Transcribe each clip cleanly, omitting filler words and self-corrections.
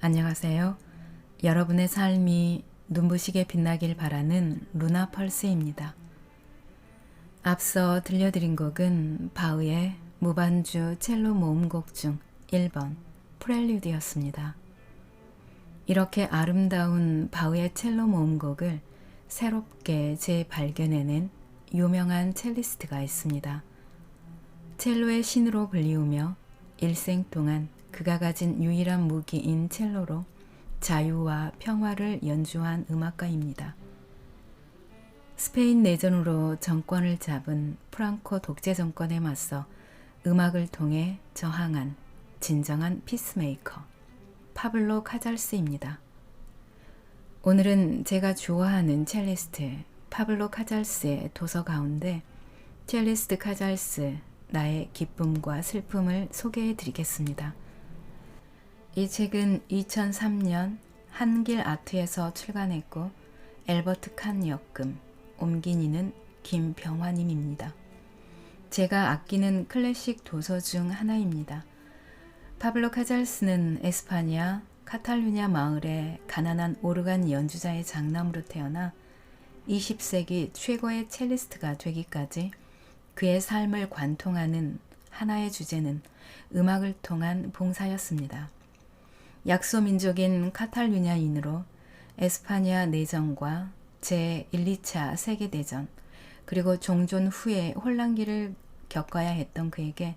안녕하세요. 여러분의 삶이 눈부시게 빛나길 바라는 루나 펄스입니다. 앞서 들려드린 곡은 바흐의 무반주 첼로 모음곡 중 1번 프렐류드였습니다. 이렇게 아름다운 바흐의 첼로 모음곡을 새롭게 재발견해낸 유명한 첼리스트가 있습니다. 첼로의 신으로 불리우며 일생 동안 그가 가진 유일한 무기인 첼로로 자유와 평화를 연주한 음악가입니다. 스페인 내전으로 정권을 잡은 프랑코 독재 정권에 맞서 음악을 통해 저항한 진정한 피스메이커 파블로 카잘스입니다. 오늘은 제가 좋아하는 첼리스트 파블로 카잘스의 도서 가운데 첼리스트 카잘스 나의 기쁨과 슬픔을 소개해 드리겠습니다. 이 책은 2003년 한길 아트에서 출간했고 엘버트 칸 역금, 옮긴 이는 김병화님입니다. 제가 아끼는 클래식 도서 중 하나입니다. 파블로 카잘스는 에스파냐, 카탈루냐 마을의 가난한 오르간 연주자의 장남으로 태어나 20세기 최고의 첼리스트가 되기까지 그의 삶을 관통하는 하나의 주제는 음악을 통한 봉사였습니다. 약소민족인 카탈루냐인으로 에스파냐 내전과 제1, 2차 세계대전 그리고 종전 후에 혼란기를 겪어야 했던 그에게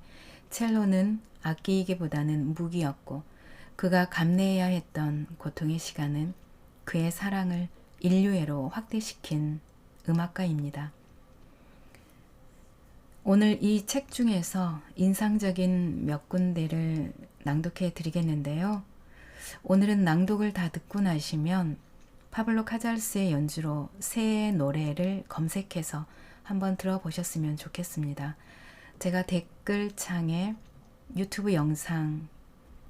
첼로는 악기이기보다는 무기였고 그가 감내해야 했던 고통의 시간은 그의 사랑을 인류애로 확대시킨 음악가입니다. 오늘 이 책 중에서 인상적인 몇 군데를 낭독해 드리겠는데요. 오늘은 낭독을 다 듣고 나시면 파블로 카잘스의 연주로 새의 노래를 검색해서 한번 들어보셨으면 좋겠습니다. 제가 댓글창에 유튜브 영상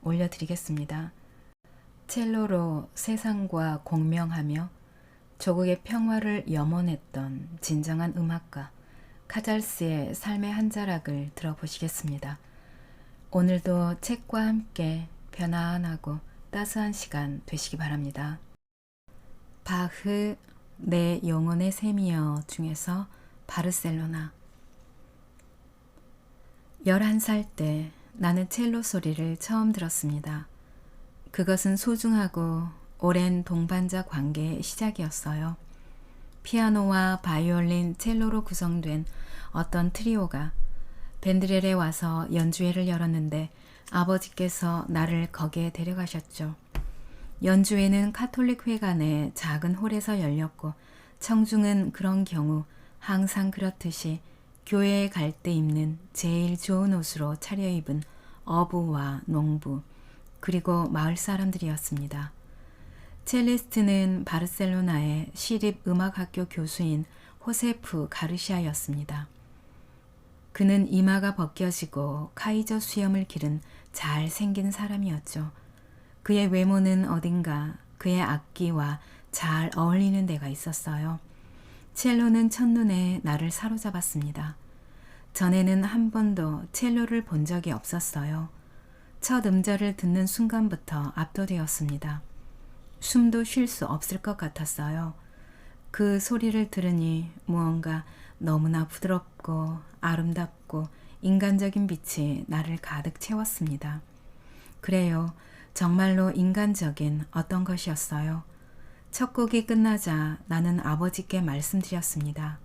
올려드리겠습니다. 첼로로 세상과 공명하며 조국의 평화를 염원했던 진정한 음악가 카잘스의 삶의 한 자락을 들어보시겠습니다. 오늘도 책과 함께 편안하고 따스한 시간 되시기 바랍니다. 바흐 내 영혼의 샘이여 중에서 바르셀로나. 11살 때 나는 첼로 소리를 처음 들었습니다. 그것은 소중하고 오랜 동반자 관계의 시작이었어요. 피아노와 바이올린, 첼로로 구성된 어떤 트리오가 벤드렐에 와서 연주회를 열었는데 아버지께서 나를 거기에 데려가셨죠. 연주회는 카톨릭 회관의 작은 홀에서 열렸고 청중은 그런 경우 항상 그렇듯이 교회에 갈 때 입는 제일 좋은 옷으로 차려입은 어부와 농부 그리고 마을 사람들이었습니다. 첼리스트는 바르셀로나의 시립음악학교 교수인 호세프 가르시아였습니다. 그는 이마가 벗겨지고 카이저 수염을 기른 잘생긴 사람이었죠. 그의 외모는 어딘가 그의 악기와 잘 어울리는 데가 있었어요. 첼로는 첫눈에 나를 사로잡았습니다. 전에는 한 번도 첼로를 본 적이 없었어요. 첫 음절을 듣는 순간부터 압도되었습니다. 숨도 쉴 수 없을 것 같았어요. 그 소리를 들으니 무언가 너무나 부드럽고 아름답고 인간적인 빛이 나를 가득 채웠습니다. 그래요. 정말로 인간적인 어떤 것이었어요. 첫 곡이 끝나자 나는 아버지께 말씀드렸습니다.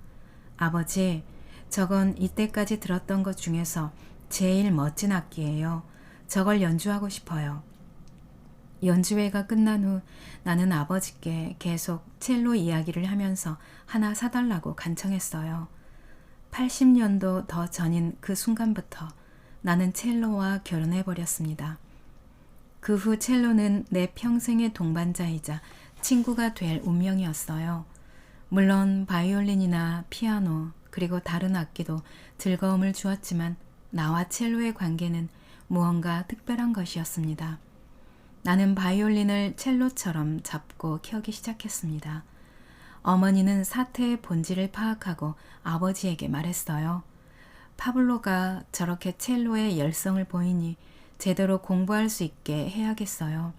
아버지, 저건 이때까지 들었던 것 중에서 제일 멋진 악기예요. 저걸 연주하고 싶어요. 연주회가 끝난 후 나는 아버지께 계속 첼로 이야기를 하면서 하나 사달라고 간청했어요. 80년도 더 전인 그 순간부터 나는 첼로와 결혼해버렸습니다. 그 후 첼로는 내 평생의 동반자이자 친구가 될 운명이었어요. 물론 바이올린이나 피아노 그리고 다른 악기도 즐거움을 주었지만 나와 첼로의 관계는 무언가 특별한 것이었습니다. 나는 바이올린을 첼로처럼 잡고 켜기 시작했습니다. 어머니는 사태의 본질을 파악하고 아버지에게 말했어요. 파블로가 저렇게 첼로에 열성을 보이니 제대로 공부할 수 있게 해야겠어요.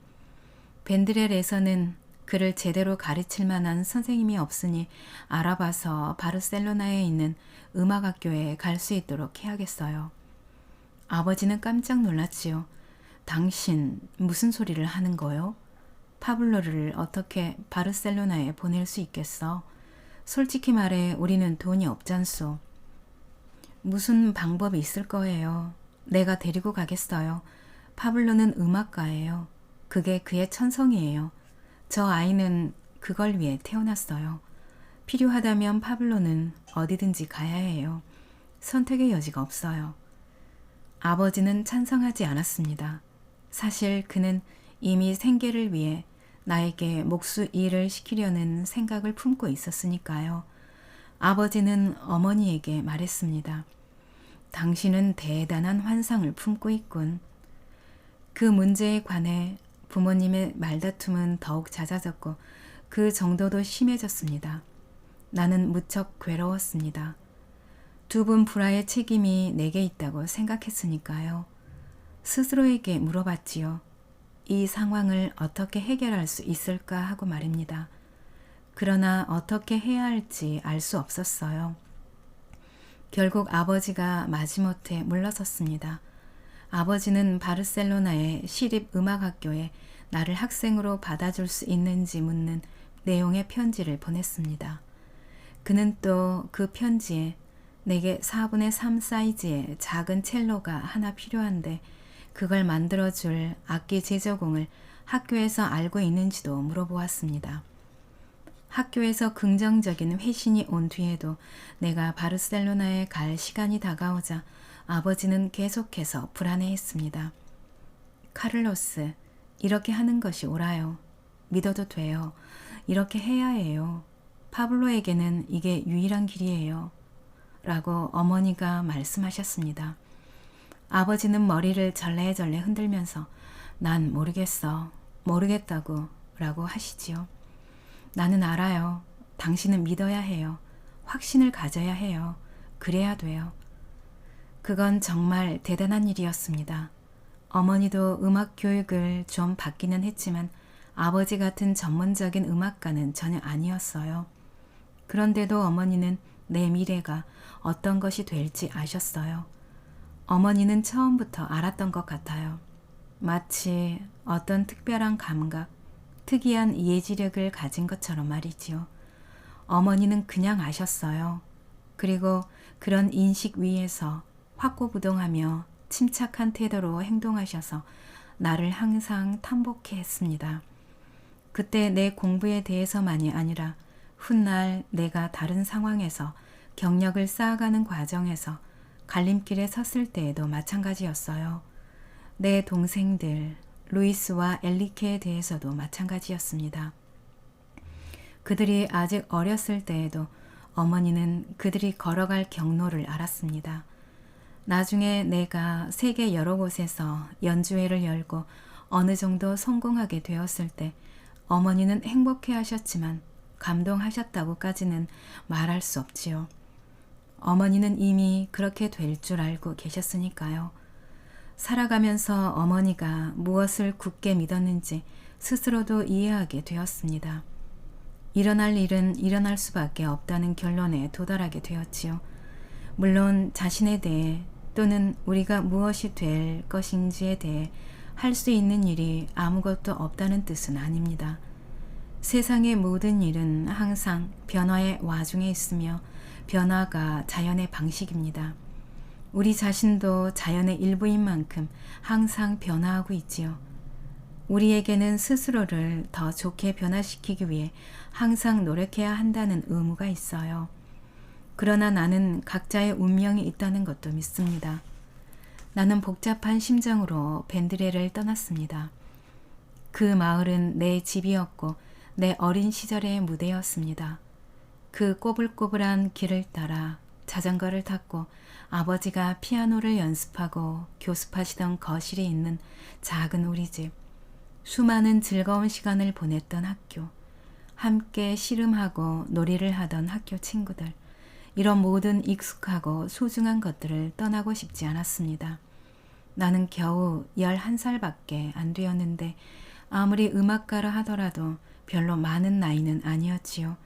벤드렐에서는 그를 제대로 가르칠 만한 선생님이 없으니 알아봐서 바르셀로나에 있는 음악학교에 갈 수 있도록 해야겠어요. 아버지는 깜짝 놀랐지요. 당신 무슨 소리를 하는 거요? 파블로를 어떻게 바르셀로나에 보낼 수 있겠어? 솔직히 말해 우리는 돈이 없잖소. 무슨 방법이 있을 거예요. 내가 데리고 가겠어요. 파블로는 음악가예요. 그게 그의 천성이에요. 저 아이는 그걸 위해 태어났어요. 필요하다면 파블로는 어디든지 가야 해요. 선택의 여지가 없어요. 아버지는 찬성하지 않았습니다. 사실 그는 이미 생계를 위해 나에게 목수 일을 시키려는 생각을 품고 있었으니까요. 아버지는 어머니에게 말했습니다. 당신은 대단한 환상을 품고 있군. 그 문제에 관해 부모님의 말다툼은 더욱 잦아졌고 그 정도도 심해졌습니다. 나는 무척 괴로웠습니다. 두 분 불화의 책임이 내게 있다고 생각했으니까요. 스스로에게 물어봤지요. 이 상황을 어떻게 해결할 수 있을까 하고 말입니다. 그러나 어떻게 해야 할지 알 수 없었어요. 결국 아버지가 마지못해 물러섰습니다. 아버지는 바르셀로나의 시립음악학교에 나를 학생으로 받아줄 수 있는지 묻는 내용의 편지를 보냈습니다. 그는 또 그 편지에 내게 4분의 3 사이즈의 작은 첼로가 하나 필요한데 그걸 만들어줄 악기 제조공을 학교에서 알고 있는지도 물어보았습니다. 학교에서 긍정적인 회신이 온 뒤에도 내가 바르셀로나에 갈 시간이 다가오자 아버지는 계속해서 불안해했습니다. 카를로스, 이렇게 하는 것이 옳아요. 믿어도 돼요. 이렇게 해야 해요. 파블로에게는 이게 유일한 길이에요. 라고 어머니가 말씀하셨습니다. 아버지는 머리를 절레절레 흔들면서 난 모르겠어. 모르겠다고 라고 하시지요. 나는 알아요. 당신은 믿어야 해요. 확신을 가져야 해요. 그래야 돼요. 그건 정말 대단한 일이었습니다. 어머니도 음악 교육을 좀 받기는 했지만 아버지 같은 전문적인 음악가는 전혀 아니었어요. 그런데도 어머니는 내 미래가 어떤 것이 될지 아셨어요. 어머니는 처음부터 알았던 것 같아요. 마치 어떤 특별한 감각, 특이한 예지력을 가진 것처럼 말이지요. 어머니는 그냥 아셨어요. 그리고 그런 인식 위에서 확고부동하며 침착한 태도로 행동하셔서 나를 항상 탐복해 했습니다. 그때 내 공부에 대해서만이 아니라 훗날 내가 다른 상황에서 경력을 쌓아가는 과정에서 갈림길에 섰을 때에도 마찬가지였어요. 내 동생들 루이스와 엘리케에 대해서도 마찬가지였습니다. 그들이 아직 어렸을 때에도 어머니는 그들이 걸어갈 경로를 알았습니다. 나중에 내가 세계 여러 곳에서 연주회를 열고 어느 정도 성공하게 되었을 때 어머니는 행복해 하셨지만 감동하셨다고까지는 말할 수 없지요. 어머니는 이미 그렇게 될 줄 알고 계셨으니까요. 살아가면서 어머니가 무엇을 굳게 믿었는지 스스로도 이해하게 되었습니다. 일어날 일은 일어날 수밖에 없다는 결론에 도달하게 되었지요. 물론 자신에 대해 또는 우리가 무엇이 될 것인지에 대해 할 수 있는 일이 아무것도 없다는 뜻은 아닙니다. 세상의 모든 일은 항상 변화의 와중에 있으며 변화가 자연의 방식입니다. 우리 자신도 자연의 일부인 만큼 항상 변화하고 있지요. 우리에게는 스스로를 더 좋게 변화시키기 위해 항상 노력해야 한다는 의무가 있어요. 그러나 나는 각자의 운명이 있다는 것도 믿습니다. 나는 복잡한 심정으로 벤드레를 떠났습니다. 그 마을은 내 집이었고 내 어린 시절의 무대였습니다. 그 꼬불꼬불한 길을 따라 자전거를 탔고 아버지가 피아노를 연습하고 교습하시던 거실이 있는 작은 우리 집, 수많은 즐거운 시간을 보냈던 학교, 함께 씨름하고 놀이를 하던 학교 친구들, 이런 모든 익숙하고 소중한 것들을 떠나고 싶지 않았습니다. 나는 겨우 11살밖에 안 되었는데 아무리 음악가라 하더라도 별로 많은 나이는 아니었지요.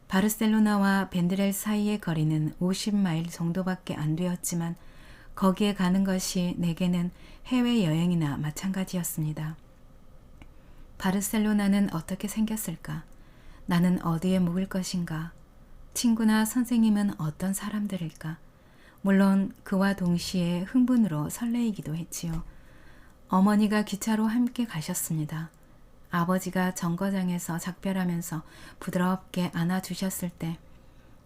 바르셀로나와 벤드렐 사이의 거리는 50마일 정도밖에 안 되었지만 거기에 가는 것이 내게는 해외여행이나 마찬가지였습니다. 바르셀로나는 어떻게 생겼을까? 나는 어디에 묵을 것인가? 친구나 선생님은 어떤 사람들일까? 물론 그와 동시에 흥분으로 설레이기도 했지요. 어머니가 기차로 함께 가셨습니다. 아버지가 정거장에서 작별하면서 부드럽게 안아주셨을 때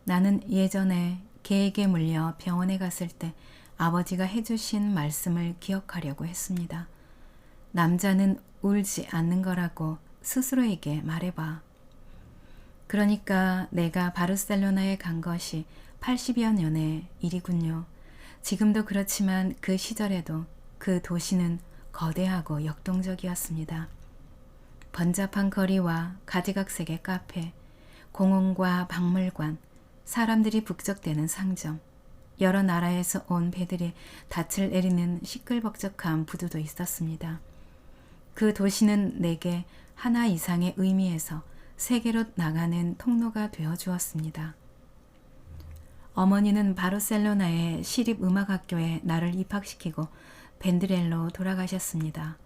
나는 예전에 개에게 물려 병원에 갔을 때 아버지가 해주신 말씀을 기억하려고 했습니다. 남자는 울지 않는 거라고 스스로에게 말해봐. 그러니까 내가 바르셀로나에 간 것이 80여 년의 일이군요. 지금도 그렇지만 그 시절에도 그 도시는 거대하고 역동적이었습니다. 번잡한 거리와 가지각색의 카페, 공원과 박물관, 사람들이 북적대는 상점, 여러 나라에서 온 배들이 닻을 내리는 시끌벅적한 부두도 있었습니다. 그 도시는 내게 하나 이상의 의미에서 세계로 나가는 통로가 되어 주었습니다. 어머니는 바르셀로나의 시립음악학교에 나를 입학시키고 벤드렐로 돌아가셨습니다.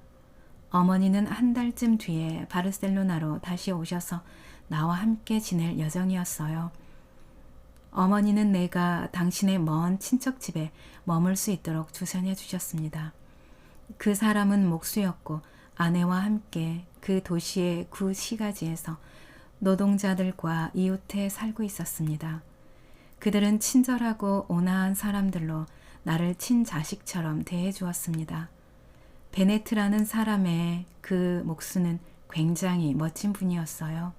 어머니는 한 달쯤 뒤에 바르셀로나로 다시 오셔서 나와 함께 지낼 예정이었어요. 어머니는 내가 당신의 먼 친척집에 머물 수 있도록 주선해 주셨습니다. 그 사람은 목수였고 아내와 함께 그 도시의 구시가지에서 노동자들과 이웃해 살고 있었습니다. 그들은 친절하고 온화한 사람들로 나를 친자식처럼 대해 주었습니다. 베네트라는 사람의 그 목수는 굉장히 멋진 분이었어요.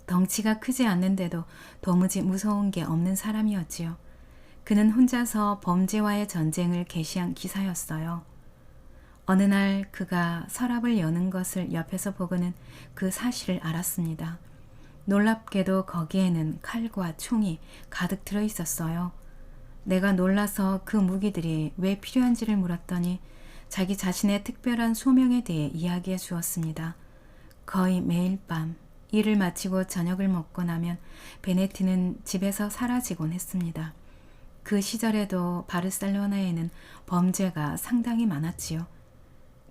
덩치가 크지 않는데도 도무지 무서운 게 없는 사람이었지요. 그는 혼자서 범죄와의 전쟁을 개시한 기사였어요. 어느 날 그가 서랍을 여는 것을 옆에서 보고는 그 사실을 알았습니다. 놀랍게도 거기에는 칼과 총이 가득 들어 있었어요. 내가 놀라서 그 무기들이 왜 필요한지를 물었더니 자기 자신의 특별한 소명에 대해 이야기해 주었습니다. 거의 매일 밤 일을 마치고 저녁을 먹고 나면 베네티는 집에서 사라지곤 했습니다. 그 시절에도 바르셀로나에는 범죄가 상당히 많았지요.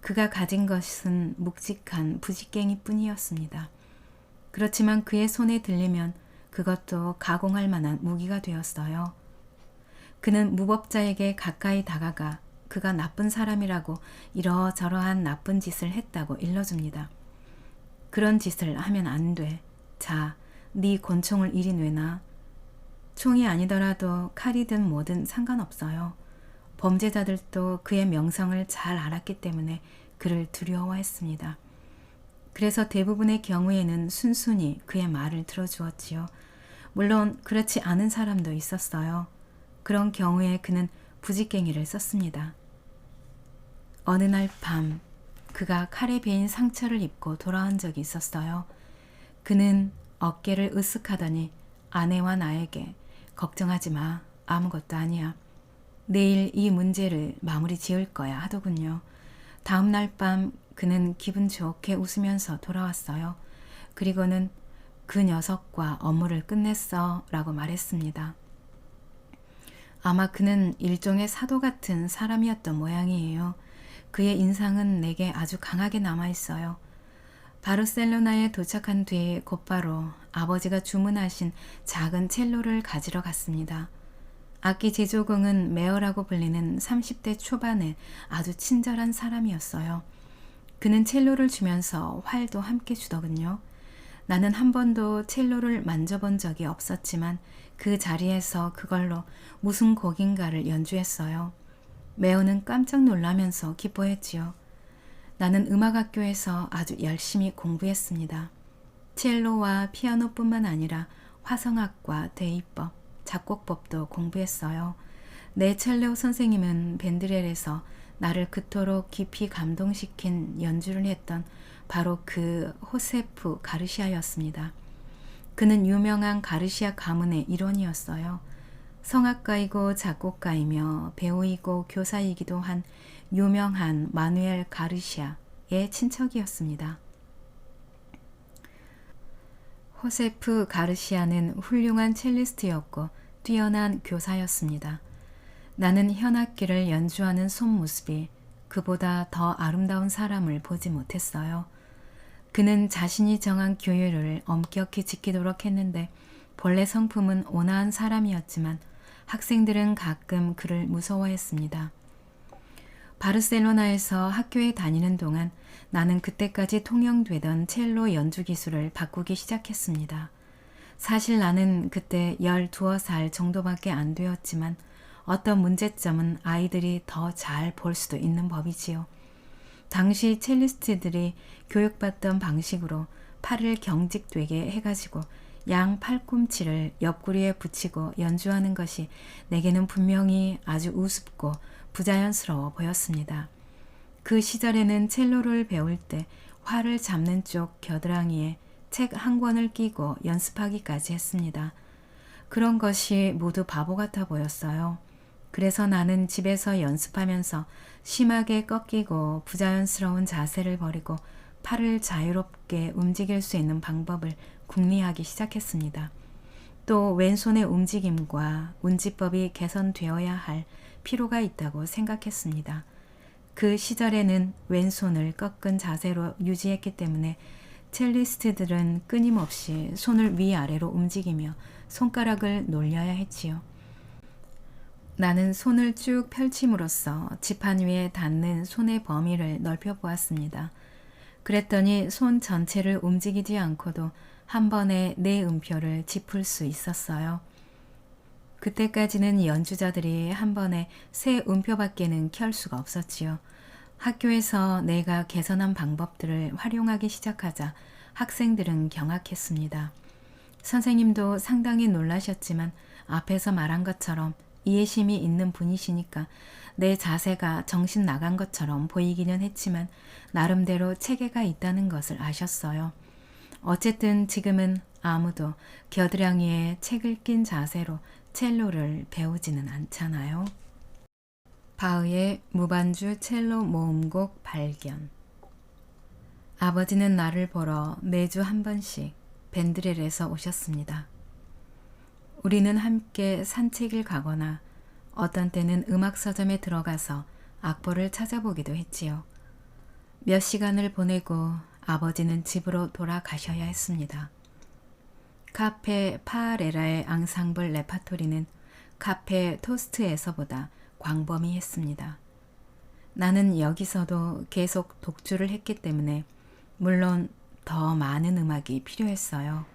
그가 가진 것은 묵직한 부직갱이 뿐이었습니다. 그렇지만 그의 손에 들리면 그것도 가공할 만한 무기가 되었어요. 그는 무법자에게 가까이 다가가 그가 나쁜 사람이라고 이러저러한 나쁜 짓을 했다고 일러줍니다. 그런 짓을 하면 안 돼. 자, 네 권총을 이리 내놔. 총이 아니더라도 칼이든 뭐든 상관없어요. 범죄자들도 그의 명성을 잘 알았기 때문에 그를 두려워했습니다. 그래서 대부분의 경우에는 순순히 그의 말을 들어주었지요. 물론 그렇지 않은 사람도 있었어요. 그런 경우에 그는 부직갱이를 썼습니다. 어느 날 밤 그가 칼에 베인 상처를 입고 돌아온 적이 있었어요. 그는 어깨를 으쓱하더니 아내와 나에게 걱정하지 마. 아무것도 아니야. 내일 이 문제를 마무리 지을 거야 하더군요. 다음 날 밤 그는 기분 좋게 웃으면서 돌아왔어요. 그리고는 그 녀석과 업무를 끝냈어 라고 말했습니다. 아마 그는 일종의 사도 같은 사람이었던 모양이에요. 그의 인상은 내게 아주 강하게 남아있어요. 바르셀로나에 도착한 뒤 곧바로 아버지가 주문하신 작은 첼로를 가지러 갔습니다. 악기 제조공은 메어라고 불리는 30대 초반의 아주 친절한 사람이었어요. 그는 첼로를 주면서 활도 함께 주더군요. 나는 한 번도 첼로를 만져본 적이 없었지만 그 자리에서 그걸로 무슨 곡인가를 연주했어요. 메어는 깜짝 놀라면서 기뻐했지요. 나는 음악학교에서 아주 열심히 공부했습니다. 첼로와 피아노뿐만 아니라 화성학과 대입법, 작곡법도 공부했어요. 내 첼로 선생님은 벤드렐에서 나를 그토록 깊이 감동시킨 연주를 했던 바로 그 호세프 가르시아였습니다. 그는 유명한 가르시아 가문의 일원이었어요. 성악가이고 작곡가이며 배우이고 교사이기도 한 유명한 마누엘 가르시아, 친척이었습니다. 호세프 가르시아는 훌륭한 첼리스트였고 뛰어난 교사였습니다. 나는 현악기를 연주하는 손모습이 그보다 더 아름다운 사람을 보지 못했어요. 그는 자신이 정한 규율을 엄격히 지키도록 했는데 본래 성품은 온화한 사람이었지만 학생들은 가끔 그를 무서워했습니다. 바르셀로나에서 학교에 다니는 동안 나는 그때까지 통용되던 첼로 연주 기술을 바꾸기 시작했습니다. 사실 나는 그때 12살 정도밖에 안 되었지만 어떤 문제점은 아이들이 더 잘 볼 수도 있는 법이지요. 당시 첼리스트들이 교육받던 방식으로 팔을 경직되게 해가지고 양 팔꿈치를 옆구리에 붙이고 연주하는 것이 내게는 분명히 아주 우습고 부자연스러워 보였습니다. 그 시절에는 첼로를 배울 때 활을 잡는 쪽 겨드랑이에 책 한 권을 끼고 연습하기까지 했습니다. 그런 것이 모두 바보 같아 보였어요. 그래서 나는 집에서 연습하면서 심하게 꺾이고 부자연스러운 자세를 버리고 팔을 자유롭게 움직일 수 있는 방법을 궁리하기 시작했습니다. 또 왼손의 움직임과 운지법이 개선되어야 할 필요가 있다고 생각했습니다. 그 시절에는 왼손을 꺾은 자세로 유지했기 때문에 첼리스트들은 끊임없이 손을 위아래로 움직이며 손가락을 놀려야 했지요. 나는 손을 쭉 펼침으로써 지판 위에 닿는 손의 범위를 넓혀보았습니다. 그랬더니 손 전체를 움직이지 않고도 한 번에 네 음표를 짚을 수 있었어요. 그때까지는 연주자들이 한 번에 세 음표밖에는 켤 수가 없었지요. 학교에서 내가 개선한 방법들을 활용하기 시작하자 학생들은 경악했습니다. 선생님도 상당히 놀라셨지만 앞에서 말한 것처럼 이해심이 있는 분이시니까 내 자세가 정신 나간 것처럼 보이기는 했지만 나름대로 체계가 있다는 것을 아셨어요. 어쨌든 지금은 아무도 겨드랑이에 책을 낀 자세로 첼로를 배우지는 않잖아요. 바흐의 무반주 첼로 모음곡 발견. 아버지는 나를 보러 매주 한 번씩 벤드렐에서 오셨습니다. 우리는 함께 산책을 가거나 어떤 때는 음악 서점에 들어가서 악보를 찾아보기도 했지요. 몇 시간을 보내고 아버지는 집으로 돌아가셔야 했습니다. 카페 파레라의 앙상블 레파토리는 카페 토스트에서보다 광범위했습니다. 나는 여기서도 계속 독주를 했기 때문에 물론 더 많은 음악이 필요했어요.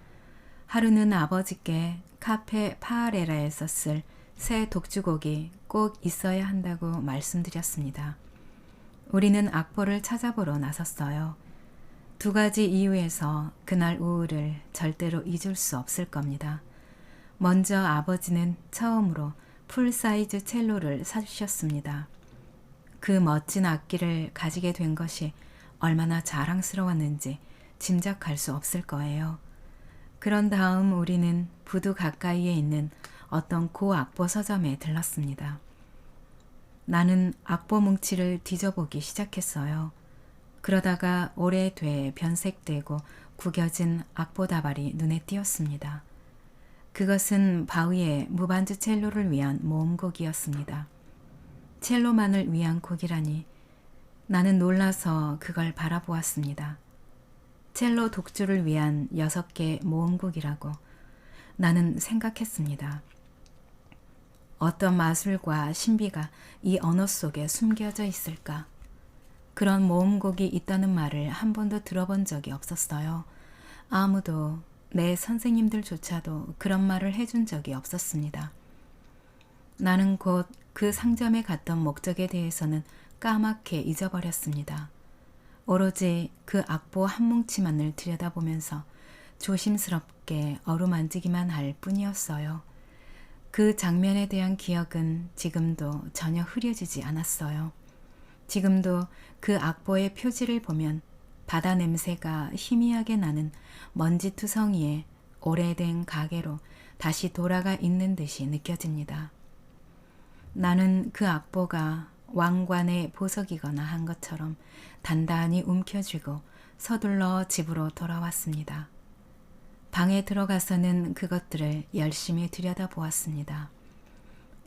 하루는 아버지께 카페 파레라에서 쓸 새 독주곡이 꼭 있어야 한다고 말씀드렸습니다. 우리는 악보를 찾아보러 나섰어요. 두 가지 이유에서 그날 오후를 절대로 잊을 수 없을 겁니다. 먼저 아버지는 처음으로 풀사이즈 첼로를 사주셨습니다. 그 멋진 악기를 가지게 된 것이 얼마나 자랑스러웠는지 짐작할 수 없을 거예요. 그런 다음 우리는 부두 가까이에 있는 어떤 고악보 서점에 들렀습니다. 나는 악보 뭉치를 뒤져보기 시작했어요. 그러다가 오래돼 변색되고 구겨진 악보 다발이 눈에 띄었습니다. 그것은 바흐의 무반주 첼로를 위한 모음곡이었습니다. 첼로만을 위한 곡이라니 나는 놀라서 그걸 바라보았습니다. 첼로 독주를 위한 6개 모음곡이라고 나는 생각했습니다. 어떤 마술과 신비가 이 언어 속에 숨겨져 있을까? 그런 모음곡이 있다는 말을 한 번도 들어본 적이 없었어요. 아무도 내 선생님들조차도 그런 말을 해준 적이 없었습니다. 나는 곧 그 상점에 갔던 목적에 대해서는 까맣게 잊어버렸습니다. 오로지 그 악보 한 뭉치만을 들여다보면서 조심스럽게 어루만지기만 할 뿐이었어요. 그 장면에 대한 기억은 지금도 전혀 흐려지지 않았어요. 지금도 그 악보의 표지를 보면 바다 냄새가 희미하게 나는 먼지투성이의 오래된 가게로 다시 돌아가 있는 듯이 느껴집니다. 나는 그 악보가 왕관의 보석이거나 한 것처럼 단단히 움켜쥐고 서둘러 집으로 돌아왔습니다. 방에 들어가서는 그것들을 열심히 들여다보았습니다.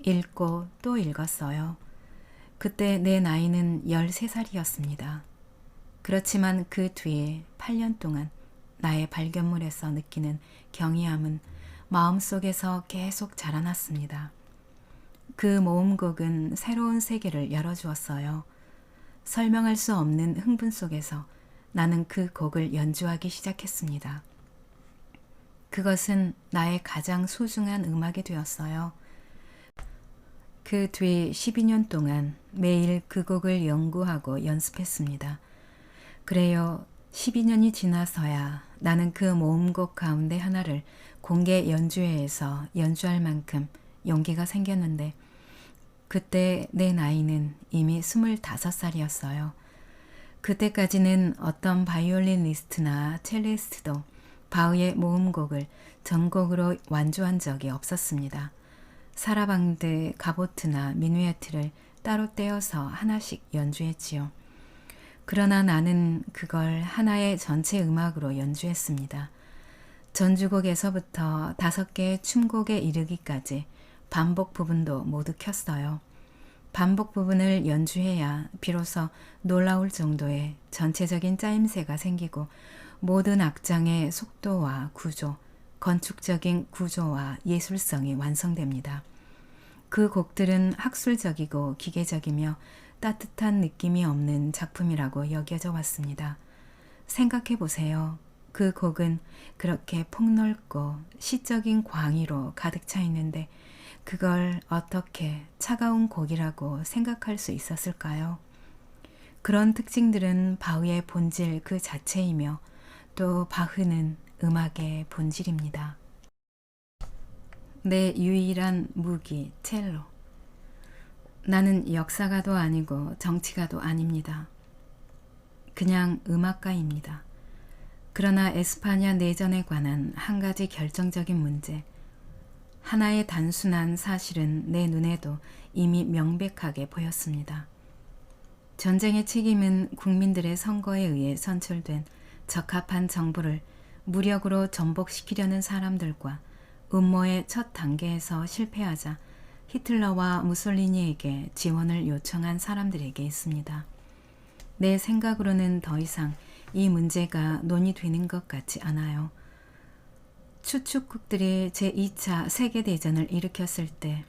읽고 또 읽었어요. 그때 내 나이는 13살이었습니다. 그렇지만 그 뒤에 8년 동안 나의 발견물에서 느끼는 경이함은 마음속에서 계속 자라났습니다. 그 모음곡은 새로운 세계를 열어주었어요. 설명할 수 없는 흥분 속에서 나는 그 곡을 연주하기 시작했습니다. 그것은 나의 가장 소중한 음악이 되었어요. 그 뒤 12년 동안 매일 그 곡을 연구하고 연습했습니다. 그래요. 12년이 지나서야 나는 그 모음곡 가운데 하나를 공개 연주회에서 연주할 만큼 용기가 생겼는데 그때 내 나이는 이미 25살이었어요. 그때까지는 어떤 바이올리니스트나 첼리스트도 바흐의 모음곡을 전곡으로 완주한 적이 없었습니다. 사라방드, 가보트나 미누에트를 따로 떼어서 하나씩 연주했지요. 그러나 나는 그걸 하나의 전체 음악으로 연주했습니다. 전주곡에서부터 5개의 춤곡에 이르기까지 반복 부분도 모두 켰어요. 반복 부분을 연주해야 비로소 놀라울 정도의 전체적인 짜임새가 생기고 모든 악장의 속도와 구조, 건축적인 구조와 예술성이 완성됩니다. 그 곡들은 학술적이고 기계적이며 따뜻한 느낌이 없는 작품이라고 여겨져 왔습니다. 생각해 보세요. 그 곡은 그렇게 폭넓고 시적인 광의로 가득 차 있는데 그걸 어떻게 차가운 곡이라고 생각할 수 있었을까요? 그런 특징들은 바흐의 본질 그 자체이며 또 바흐는 음악의 본질입니다. 내 유일한 무기, 첼로. 나는 역사가도 아니고 정치가도 아닙니다. 그냥 음악가입니다. 그러나 에스파냐 내전에 관한 한 가지 결정적인 문제, 하나의 단순한 사실은 내 눈에도 이미 명백하게 보였습니다. 전쟁의 책임은 국민들의 선거에 의해 선출된 적합한 정부를 무력으로 전복시키려는 사람들과 음모의 첫 단계에서 실패하자 히틀러와 무솔리니에게 지원을 요청한 사람들에게 있습니다. 내 생각으로는 더 이상 이 문제가 논의되는 것 같지 않아요. 추축국들이 제2차 세계대전을 일으켰을 때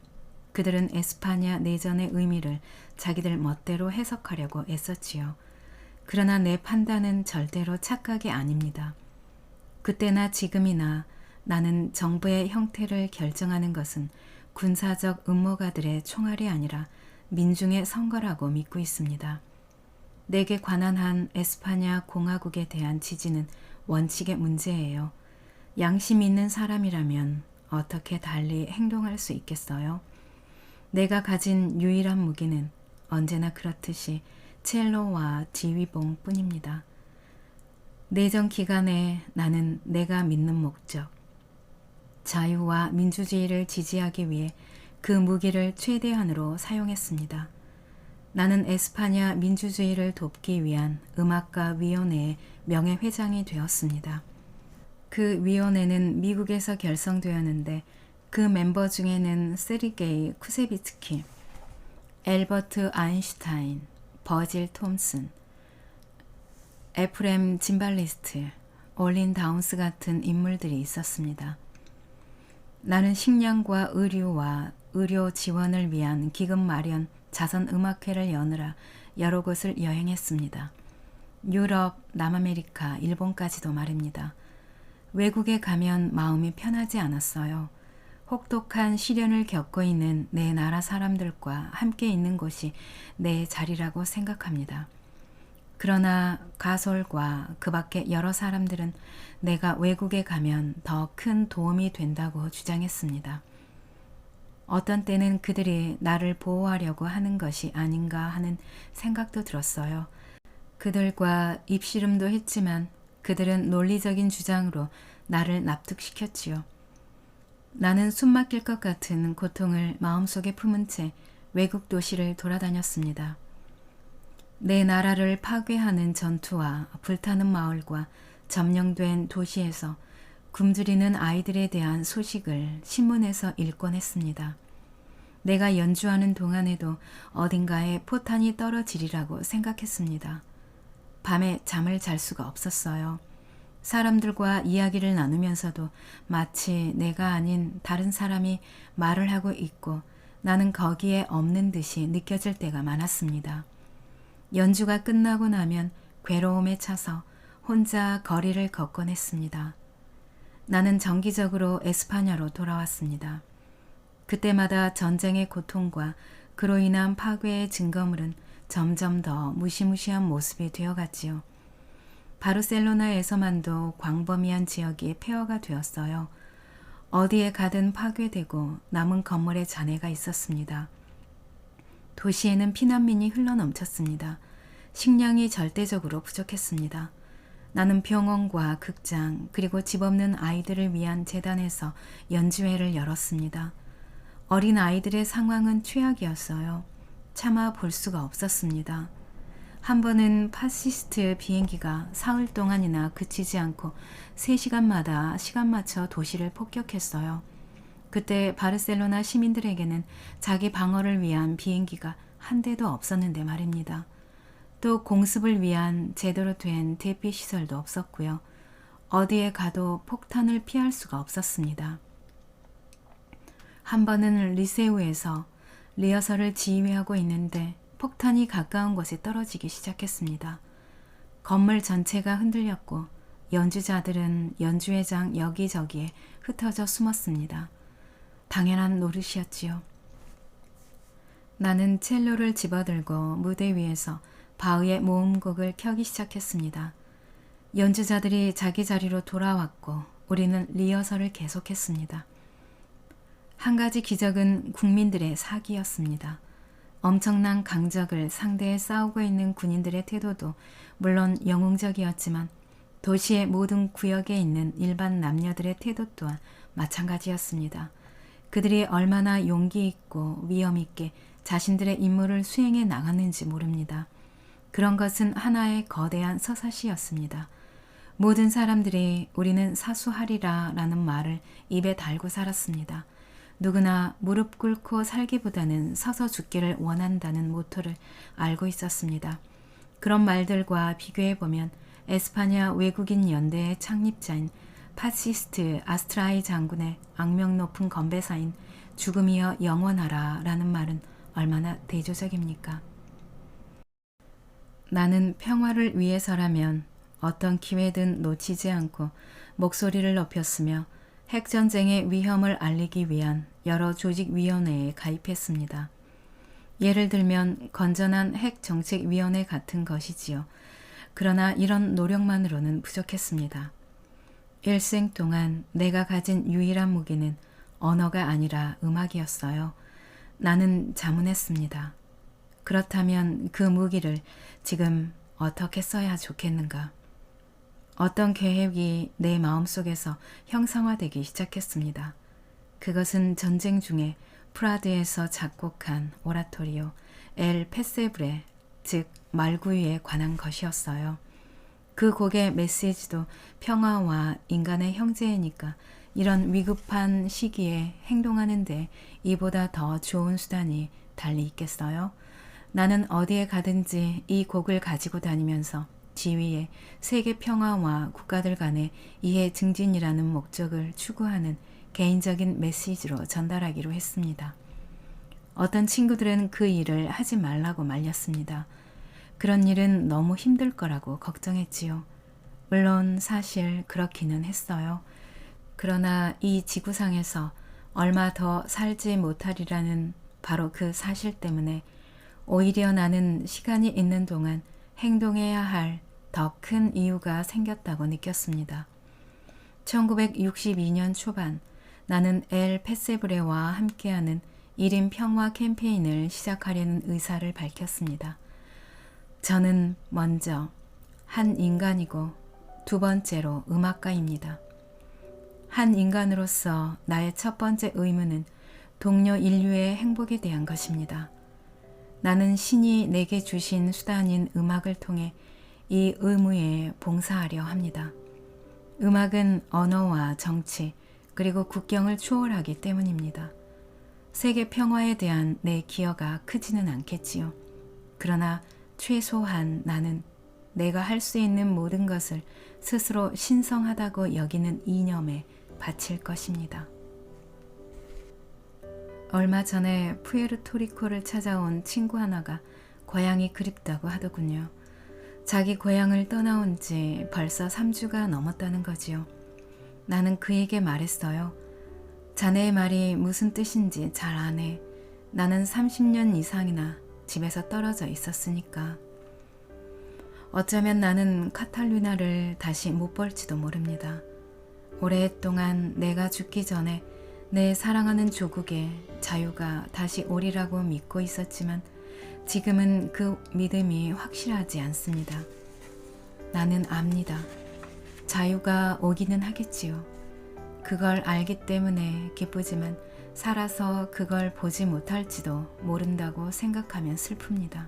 그들은 에스파냐 내전의 의미를 자기들 멋대로 해석하려고 애썼지요. 그러나 내 판단은 절대로 착각이 아닙니다. 그때나 지금이나 나는 정부의 형태를 결정하는 것은 군사적 음모가들의 총알이 아니라 민중의 선거라고 믿고 있습니다. 내게 관한 한 에스파냐 공화국에 대한 지지는 원칙의 문제예요. 양심 있는 사람이라면 어떻게 달리 행동할 수 있겠어요? 내가 가진 유일한 무기는 언제나 그렇듯이 첼로와 지휘봉 뿐입니다. 내전 기간에 나는 내가 믿는 목적, 자유와 민주주의를 지지하기 위해 그 무기를 최대한으로 사용했습니다. 나는 에스파냐 민주주의를 돕기 위한 음악가 위원회의 명예회장이 되었습니다. 그 위원회는 미국에서 결성되었는데 그 멤버 중에는 세르게이 쿠세비츠키, 엘버트 아인슈타인, 버질 톰슨, 에프렘 짐발리스트, 올린 다운스 같은 인물들이 있었습니다. 나는 식량과 의류와 의료 지원을 위한 기금 마련 자선음악회를 여느라 여러 곳을 여행했습니다. 유럽, 남아메리카, 일본까지도 말입니다. 외국에 가면 마음이 편하지 않았어요. 혹독한 시련을 겪고 있는 내 나라 사람들과 함께 있는 곳이 내 자리라고 생각합니다. 그러나 가솔과 그 밖의 여러 사람들은 내가 외국에 가면 더 큰 도움이 된다고 주장했습니다. 어떤 때는 그들이 나를 보호하려고 하는 것이 아닌가 하는 생각도 들었어요. 그들과 입씨름도 했지만 그들은 논리적인 주장으로 나를 납득시켰지요. 나는 숨막힐 것 같은 고통을 마음속에 품은 채 외국 도시를 돌아다녔습니다. 내 나라를 파괴하는 전투와 불타는 마을과 점령된 도시에서 굶주리는 아이들에 대한 소식을 신문에서 읽곤 했습니다. 내가 연주하는 동안에도 어딘가에 포탄이 떨어지리라고 생각했습니다. 밤에 잠을 잘 수가 없었어요. 사람들과 이야기를 나누면서도 마치 내가 아닌 다른 사람이 말을 하고 있고 나는 거기에 없는 듯이 느껴질 때가 많았습니다. 연주가 끝나고 나면 괴로움에 차서 혼자 거리를 걷곤 했습니다. 나는 정기적으로 에스파냐로 돌아왔습니다. 그때마다 전쟁의 고통과 그로 인한 파괴의 증거물은 점점 더 무시무시한 모습이 되어갔지요. 바르셀로나에서만도 광범위한 지역이 폐허가 되었어요. 어디에 가든 파괴되고 남은 건물에 잔해가 있었습니다. 도시에는 피난민이 흘러넘쳤습니다. 식량이 절대적으로 부족했습니다. 나는 병원과 극장 그리고 집 없는 아이들을 위한 재단에서 연주회를 열었습니다. 어린 아이들의 상황은 최악이었어요. 차마 볼 수가 없었습니다. 한 번은 파시스트 비행기가 사흘 동안이나 그치지 않고 3시간마다 시간 맞춰 도시를 폭격했어요. 그때 바르셀로나 시민들에게는 자기 방어를 위한 비행기가 한 대도 없었는데 말입니다. 또 공습을 위한 제대로 된 대피 시설도 없었고요. 어디에 가도 폭탄을 피할 수가 없었습니다. 한 번은 리세우에서 리허설을 지휘하고 있는데 폭탄이 가까운 곳에 떨어지기 시작했습니다. 건물 전체가 흔들렸고 연주자들은 연주회장 여기저기에 흩어져 숨었습니다. 당연한 노릇이었지요. 나는 첼로를 집어들고 무대 위에서 바흐의 모음곡을 켜기 시작했습니다. 연주자들이 자기 자리로 돌아왔고 우리는 리허설을 계속했습니다. 한 가지 기적은 국민들의 사기였습니다. 엄청난 강적을 상대해 싸우고 있는 군인들의 태도도 물론 영웅적이었지만 도시의 모든 구역에 있는 일반 남녀들의 태도 또한 마찬가지였습니다. 그들이 얼마나 용기 있고 위험 있게 자신들의 임무를 수행해 나갔는지 모릅니다. 그런 것은 하나의 거대한 서사시였습니다. 모든 사람들이 우리는 사수하리라 라는 말을 입에 달고 살았습니다. 누구나 무릎 꿇고 살기보다는 서서 죽기를 원한다는 모토를 알고 있었습니다. 그런 말들과 비교해보면 에스파냐 외국인 연대의 창립자인 파시스트 아스트라이 장군의 악명 높은 건배사인 죽음이여 영원하라 라는 말은 얼마나 대조적입니까? 나는 평화를 위해서라면 어떤 기회든 놓치지 않고 목소리를 높였으며 핵전쟁의 위험을 알리기 위한 여러 조직위원회에 가입했습니다. 예를 들면 건전한 핵정책위원회 같은 것이지요. 그러나 이런 노력만으로는 부족했습니다. 일생 동안 내가 가진 유일한 무기는 언어가 아니라 음악이었어요. 나는 자문했습니다. 그렇다면 그 무기를 지금 어떻게 써야 좋겠는가? 어떤 계획이 내 마음속에서 형상화되기 시작했습니다. 그것은 전쟁 중에 프라드에서 작곡한 오라토리오 엘 페세브레, 즉 말구유에 관한 것이었어요. 그 곡의 메시지도 평화와 인간의 형제이니까 이런 위급한 시기에 행동하는데 이보다 더 좋은 수단이 달리 있겠어요? 나는 어디에 가든지 이 곡을 가지고 다니면서 지위에 세계 평화와 국가들 간의 이해 증진이라는 목적을 추구하는 개인적인 메시지로 전달하기로 했습니다. 어떤 친구들은 그 일을 하지 말라고 말렸습니다. 그런 일은 너무 힘들 거라고 걱정했지요. 물론 사실 그렇기는 했어요. 그러나 이 지구상에서 얼마 더 살지 못하리라는 바로 그 사실 때문에 오히려 나는 시간이 있는 동안 행동해야 할 더 큰 이유가 생겼다고 느꼈습니다. 1962년 초반 나는 엘 페세브레와 함께하는 1인 평화 캠페인을 시작하려는 의사를 밝혔습니다. 저는 먼저 한 인간이고 두 번째로 음악가입니다. 한 인간으로서 나의 첫 번째 의무는 동료 인류의 행복에 대한 것입니다. 나는 신이 내게 주신 수단인 음악을 통해 이 의무에 봉사하려 합니다. 음악은 언어와 정치 그리고 국경을 초월하기 때문입니다. 세계 평화에 대한 내 기여가 크지는 않겠지요. 그러나 최소한 나는 내가 할 수 있는 모든 것을 스스로 신성하다고 여기는 이념에 바칠 것입니다. 얼마 전에 푸에르토리코를 찾아온 친구 하나가 고향이 그립다고 하더군요. 자기 고향을 떠나온 지 벌써 3주가 넘었다는 거지요. 나는 그에게 말했어요. 자네의 말이 무슨 뜻인지 잘 아네. 나는 30년 이상이나 집에서 떨어져 있었으니까. 어쩌면 나는 카탈루냐를 다시 못 볼지도 모릅니다. 오랫동안 내가 죽기 전에 내 사랑하는 조국에 자유가 다시 오리라고 믿고 있었지만 지금은 그 믿음이 확실하지 않습니다. 나는 압니다. 자유가 오기는 하겠지요. 그걸 알기 때문에 기쁘지만 살아서 그걸 보지 못할지도 모른다고 생각하면 슬픕니다.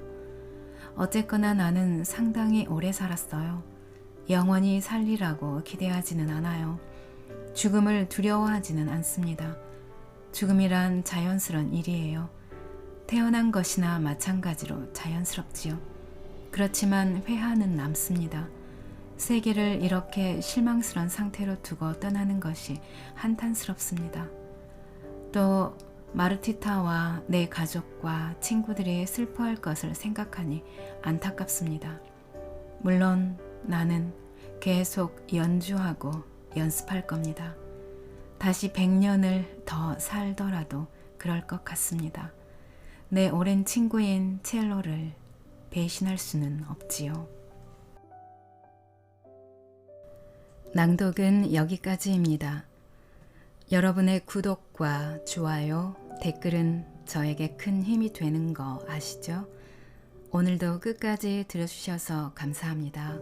어쨌거나 나는 상당히 오래 살았어요. 영원히 살리라고 기대하지는 않아요. 죽음을 두려워하지는 않습니다. 죽음이란 자연스러운 일이에요. 태어난 것이나 마찬가지로 자연스럽지요. 그렇지만 회한은 남습니다. 세계를 이렇게 실망스러운 상태로 두고 떠나는 것이 한탄스럽습니다. 또 마르티타와 내 가족과 친구들이 슬퍼할 것을 생각하니 안타깝습니다. 물론 나는 계속 연주하고 연습할 겁니다. 다시 100년을 더 살더라도 그럴 것 같습니다. 내 오랜 친구인 첼로를 배신할 수는 없지요. 낭독은 여기까지입니다. 여러분의 구독과 좋아요, 댓글은 저에게 큰 힘이 되는 거 아시죠? 오늘도 끝까지 들어주셔서 감사합니다.